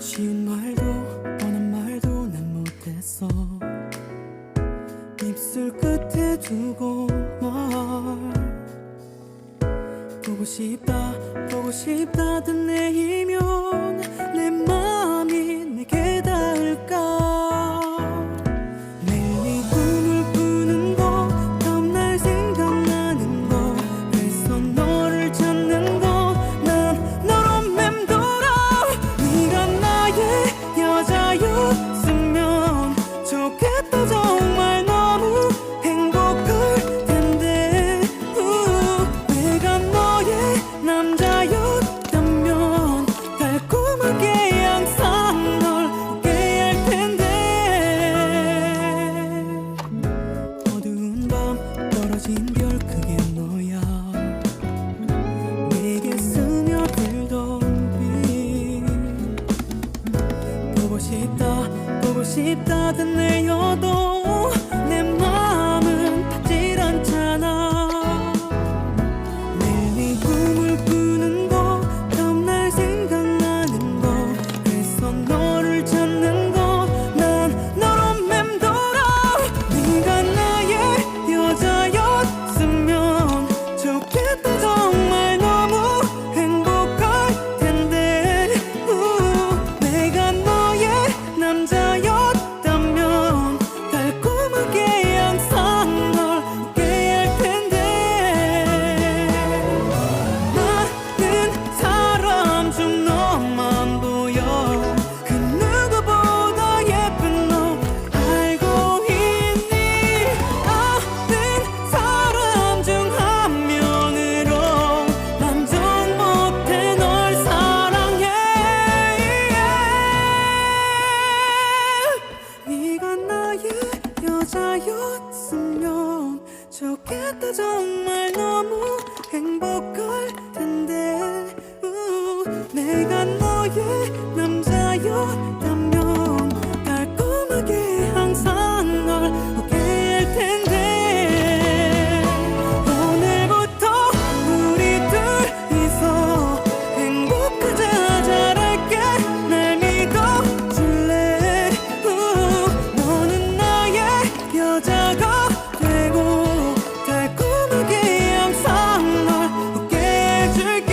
쉬운 말도 뻔한 말도 난 못했어. 입술 끝에 두고 말 보고 싶다 보고 싶다던 내이면 내 맘이 내게 닿을까. 매일 네 꿈을 꾸는 거 다음날 생각나는 거 그래서 너를 찾는 거 난 너로 맴돌아. 네가 나의 여자였으면 좋겠다. 정말 너무 행복할 텐데 내가 너의 남자였다면 달콤하게 항상 널 웃게 할 텐데. 어두운 밤 떨어진 별 그게 너야. 내게 스며들던 빛 보고 싶다던 내여도 내 맘은 닿질 않잖아. 매일 네 꿈을 꾸는 거 다음날 생각나는 거 그래서 너를 찾는 거 난 너로 맴돌아. 네가 나의 여자였으면 좋겠다. 정말 너무 행복할 텐데 내가 너의 남자였다면 달콤하게 항상 널 웃게 할 텐데. 많은 사람 중 너만 보여. 그 누구보다 예쁜 너 알고 있니? 아는 사람 중 한 명으로 난 전 못해 널 사랑해. 네가 나의 여자였으면 좋겠다. 정말 너무 행복할 텐데 내가 너의 남자였다면 달콤하게 항상 널 웃게 할 텐데. 오늘부터 우리 둘이서 행복하자. 잘할게. 날 믿어줄래? 너는 나의 여자가 되고 달콤하게 항상 널 웃게 해줄게.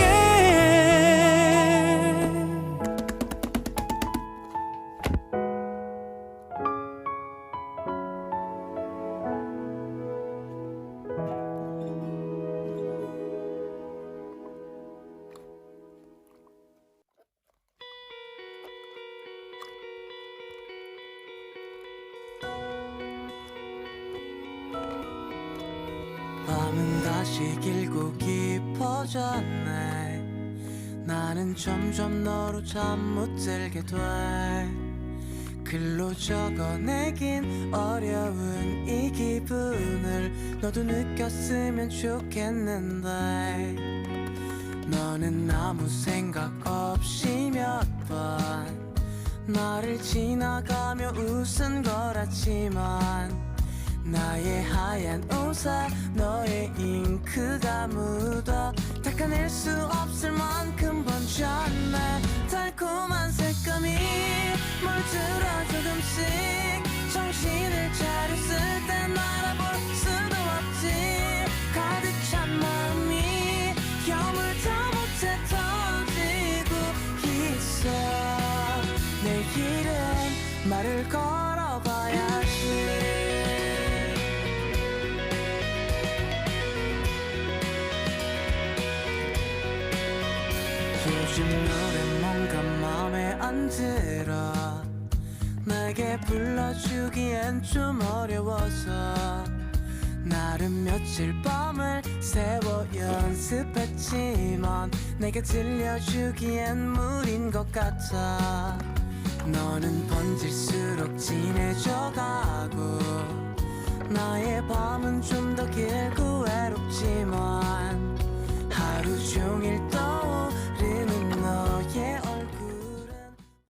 밤은 다시 길고 깊어졌네. 나는 점점 너로 잠 못 들게 돼. 글로 적어내긴 어려운 이 기분을 너도 느꼈으면 좋겠는데 너는 아무 생각 없이 몇 번 나를 지나가며 웃은 거랐지만 나의 하얀 옷에 너의 잉크가 묻어 닦아낼 수 없을 만큼 번졌네. 달콤한 색감이 물들어 조금씩 정신을 차렸을 땐 알아볼 수도 없지. 가득 찬 마음이 여물다 못해 터지고 있어. 내일은 말을 걸어봐야지. 요즘 노래 뭔가 맘에 안 들어. 내게 불러주기엔 좀 어려워서 나름 며칠 밤을 새워 연습했지만 내게 들려주기엔 무리인 것 같아. 너는 번질수록 진해져가고 나의 밤은 좀 더 길고 외롭지만 하루 종일 떠